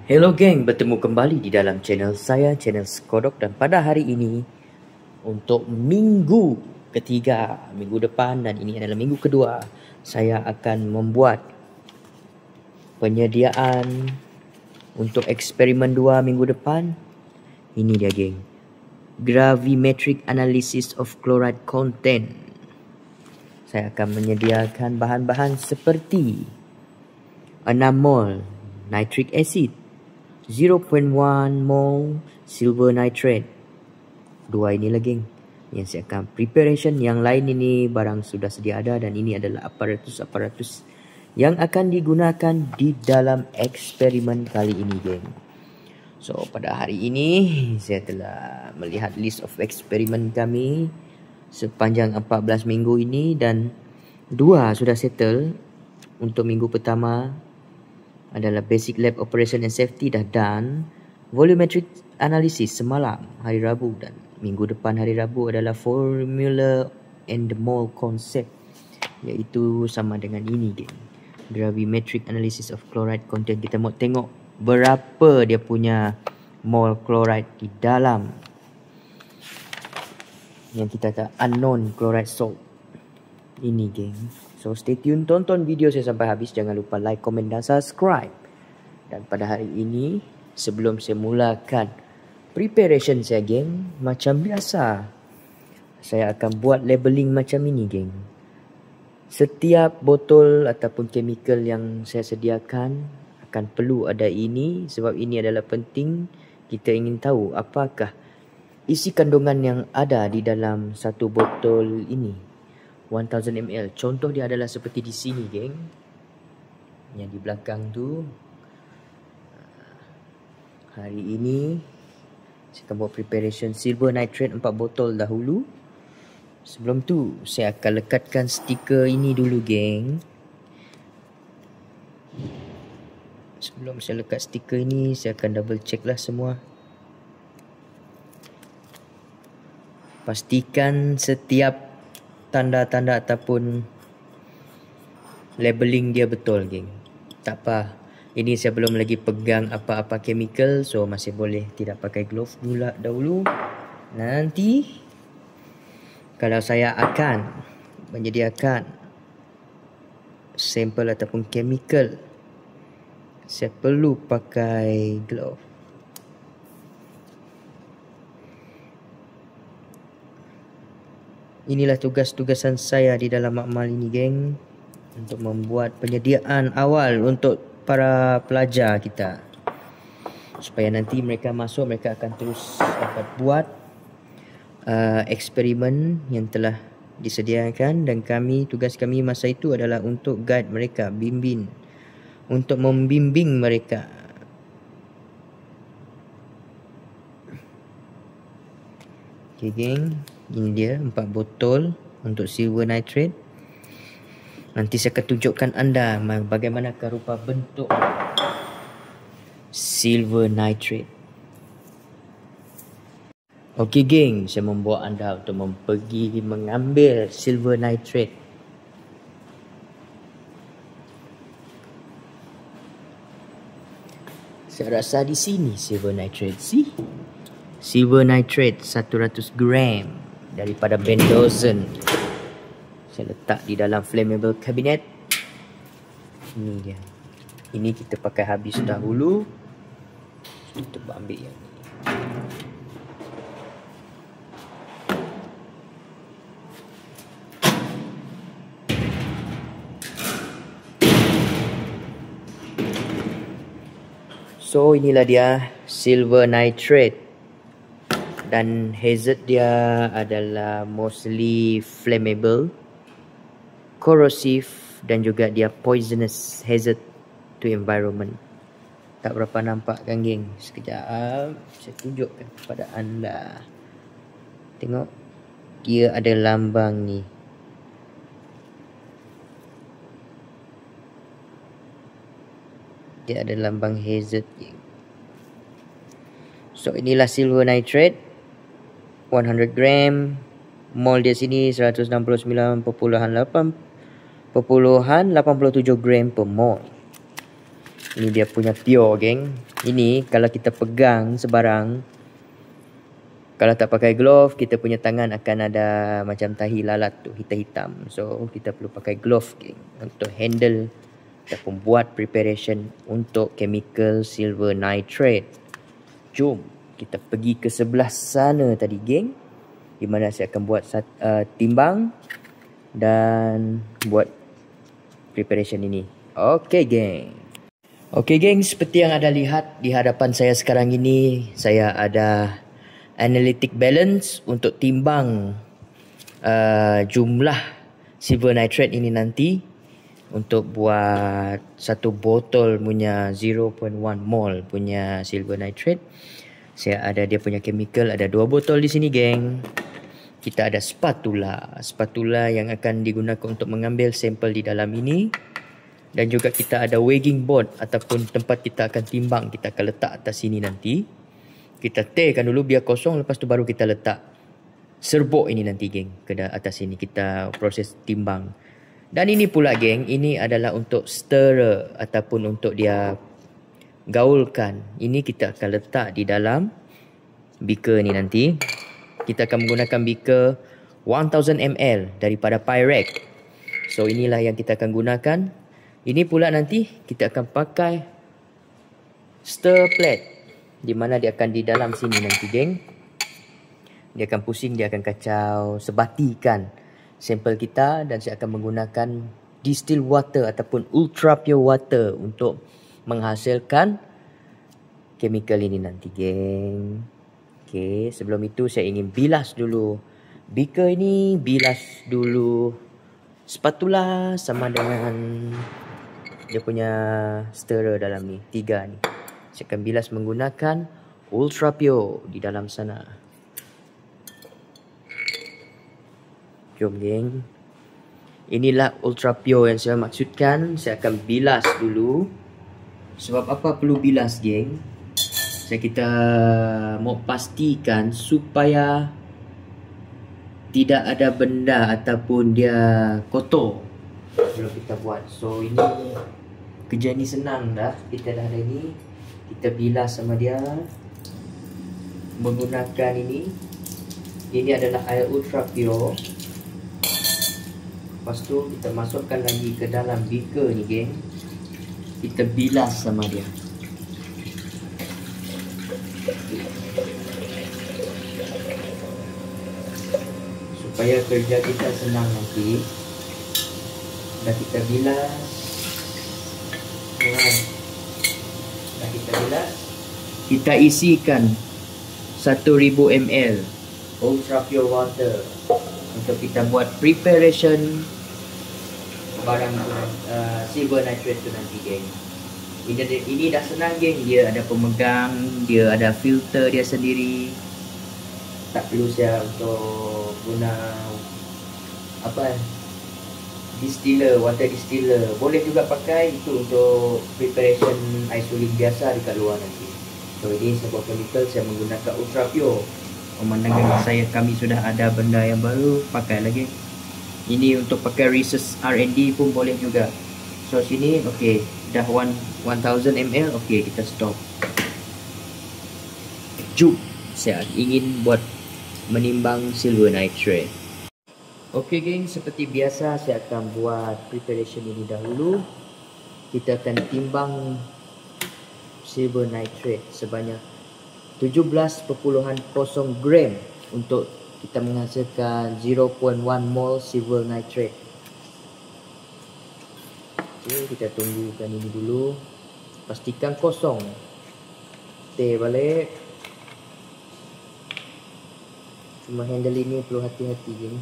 Hello geng, bertemu kembali di dalam channel saya, channel Skodok. Dan pada hari ini, untuk minggu ketiga, minggu depan dan ini adalah minggu kedua, saya akan membuat penyediaan untuk eksperimen 2 minggu depan. Ini dia geng, gravimetric analysis of chloride content. Saya akan menyediakan bahan-bahan seperti 6 mol nitric acid, 0.1 mol silver nitrate. Dua inilah geng yang saya akan preparation. Yang lain ini barang sudah sedia ada dan ini adalah aparatus yang akan digunakan di dalam eksperimen kali ini geng. So pada hari ini saya telah melihat list of eksperimen kami sepanjang 14 minggu ini dan 2 sudah settle. Untuk minggu pertama adalah basic lab operation and safety dah done. Volumetric analysis semalam hari Rabu dan minggu depan hari Rabu adalah formula and the mole concept, iaitu sama dengan ini geng, gravimetric analysis of chloride content. Kita mau tengok berapa dia punya mole chloride di dalam yang kita kata unknown chloride salt ini geng. So stay tune, tonton video saya sampai habis. Jangan lupa like, komen dan subscribe. Dan pada hari ini, sebelum saya mulakan preparation saya geng, macam biasa saya akan buat labeling macam ini geng. Setiap botol ataupun chemical yang saya sediakan akan perlu ada ini, sebab ini adalah penting. Kita ingin tahu apakah isi kandungan yang ada di dalam satu botol ini, 1000 ml. Contoh dia adalah seperti di sini geng, yang di belakang tu. Hari ini saya akan buat preparation silver nitrate 4 botol dahulu. Sebelum tu saya akan lekatkan stiker ini dulu geng. Sebelum saya lekat stiker ini, saya akan double check lah semua. Pastikan setiap tanda-tanda ataupun labeling dia betul geng. Tak apa, ini saya belum lagi pegang apa-apa chemical, so masih boleh tidak pakai glove dahulu. Nanti kalau saya akan menyediakan sampel ataupun chemical, saya perlu pakai glove. Inilah tugas-tugasan saya di dalam makmal ini geng, untuk membuat penyediaan awal untuk para pelajar kita, supaya nanti mereka masuk, mereka akan terus dapat buat eksperimen yang telah disediakan. Dan tugas kami masa itu adalah untuk guide mereka, untuk membimbing mereka. Okay geng, ini dia 4 botol untuk silver nitrate. Nanti saya akan tunjukkan anda bagaimanakah rupa bentuk silver nitrate. Okey geng, saya membawa anda untuk pergi mengambil silver nitrate. Saya rasa di sini silver nitrate. Silver nitrate 100 gram daripada benzoin. Saya letak di dalam flammable cabinet. Ini dia. Ini kita pakai habis dahulu. Kita ambil yang ni. So inilah dia silver nitrate. Dan hazard dia adalah mostly flammable, corrosive dan juga dia poisonous hazard to environment. Tak berapa nampak kan geng? Sekejap saya tunjukkan kepada anda. Tengok, dia ada lambang ni. Dia ada lambang hazard geng. So inilah silver nitrate 100 gram. Mol dia sini 169.87 gram per mol. Ini dia punya pure, geng. Ini kalau kita pegang sebarang, kalau tak pakai glove, kita punya tangan akan ada macam tahi lalat tu, hitam-hitam. So kita perlu pakai glove, geng, untuk handle ataupun buat preparation untuk chemical silver nitrate. Jom kita pergi ke sebelah sana tadi, geng, di mana saya akan buat timbang dan buat preparation ini. Okey, geng. Okey, geng, seperti yang anda lihat di hadapan saya sekarang ini, saya ada analytic balance untuk timbang jumlah silver nitrate ini nanti untuk buat satu botol punya 0.1 mol punya silver nitrate. Saya ada dia punya chemical, ada 2 botol di sini, geng. Kita ada spatula yang akan digunakan untuk mengambil sampel di dalam ini. Dan juga kita ada weighing board ataupun tempat kita akan timbang, kita akan letak atas sini nanti. Kita tearkan dulu biar kosong, lepas tu baru kita letak serbuk ini nanti, geng, ke atas sini. Kita proses timbang. Dan ini pula, geng, ini adalah untuk stirrer ataupun untuk dia gaulkan. Ini kita akan letak di dalam beaker ni nanti. Kita akan menggunakan beaker 1000 ml daripada Pyrex. So inilah yang kita akan gunakan. Ini pula nanti kita akan pakai stir plate, di mana dia akan di dalam sini nanti, geng. Dia akan pusing, dia akan kacau, sebatikan sampel kita, dan saya akan menggunakan distilled water ataupun ultra pure water untuk menghasilkan chemical ini nanti, geng. Okey, sebelum itu saya ingin bilas dulu beaker ini, bilas dulu spatula sama dengan dia punya stirrer dalam ni, 3 ni. Saya akan bilas menggunakan ultra pure di dalam sana. Jom, geng. Inilah ultra pure yang saya maksudkan. Saya akan bilas dulu. Sebab apa perlu bilas, geng? Kita mau pastikan supaya tidak ada benda ataupun dia kotor kalau kita buat. So ini kerja ni senang dah. Kita dah ada ni, kita bilas sama dia menggunakan ini. Ini adalah air ultra pure. Lepas tu kita masukkan lagi ke dalam beaker ni, geng. Kita bilas sama dia. Supaya kerja kita senang nanti. Dah kita bilas. Dah kita bilas. Kita isikan 1000 ml ultra pure water untuk kita buat preparation barang silver nitrate tu nanti, geng. Ini dah senang, geng. Dia ada pemegang, dia ada filter dia sendiri. Tak perlu saya untuk guna distiller, water distiller. Boleh juga pakai itu untuk preparation isolin biasa dekat luar nanti. So ini sebuah chemical, saya menggunakan ultra pure. Memandangkan kami sudah ada benda yang baru, pakai lagi. Ini untuk pakai research R&D pun boleh juga. So sini okey, dah 1000 ml. Okey, kita stop. Jom, saya ingin buat menimbang silver nitrate. Okey, geng, seperti biasa saya akan buat preparation ini dahulu. Kita akan timbang silver nitrate sebanyak 17.0 gram untuk kita menghasilkan 0.1 mol silver nitrate. Okey, kita tunggukan ini dulu. Pastikan kosong. Tear balik. Cuma handle ini perlu hati-hati, geng.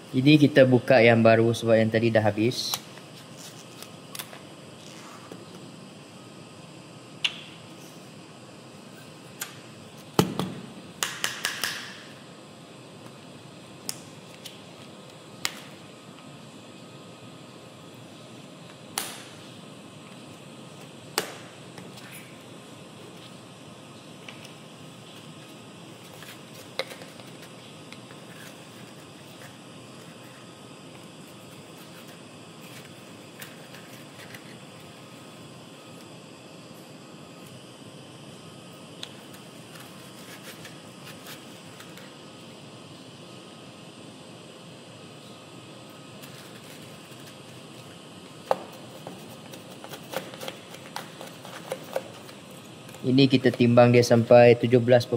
Jadi kita buka yang baru sebab yang tadi dah habis. Ini kita timbang dia sampai 17.0.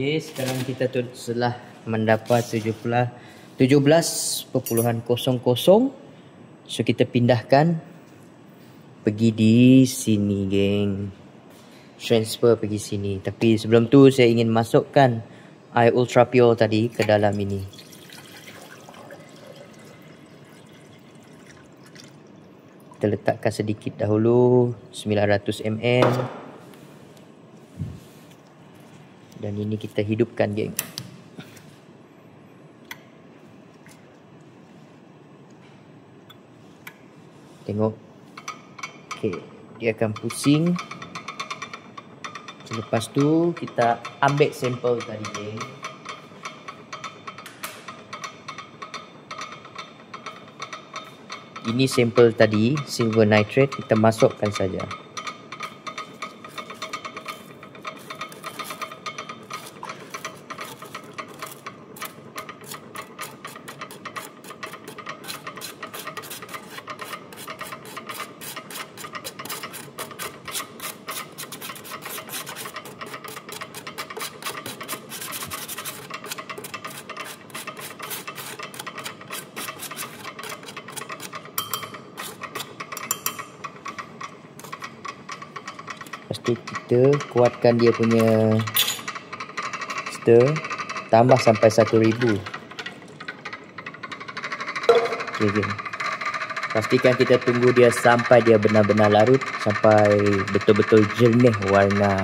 Okey, sekarang kita telah mendapat 17.00. So kita pindahkan pergi di sini, geng. Transfer pergi sini. Tapi sebelum tu saya ingin masukkan air Ultra Pure tadi ke dalam ini. Kita letakkan sedikit dahulu, 900 ml. Dan ini kita hidupkan, geng. Tengok. Okey, dia akan pusing. Lepas tu kita ambil sampel tadi, geng. Ini sampel tadi, silver nitrate, kita masukkan saja. Lepas tu kita kuatkan dia punya stir, tambah sampai 1000. Okey, geng. Pastikan kita tunggu dia sampai dia benar-benar larut, sampai betul-betul jernih warna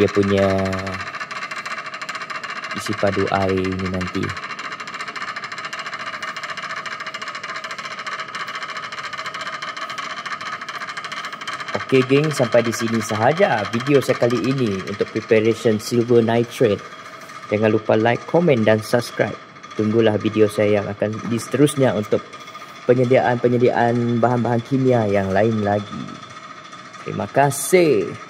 dia punya isi padu air ini nanti. Okey, geng, sampai di sini sahaja video saya kali ini untuk preparation silver nitrate. Jangan lupa like, komen dan subscribe. Tunggulah video saya yang akan seterusnya untuk penyediaan bahan-bahan kimia yang lain lagi. Terima kasih.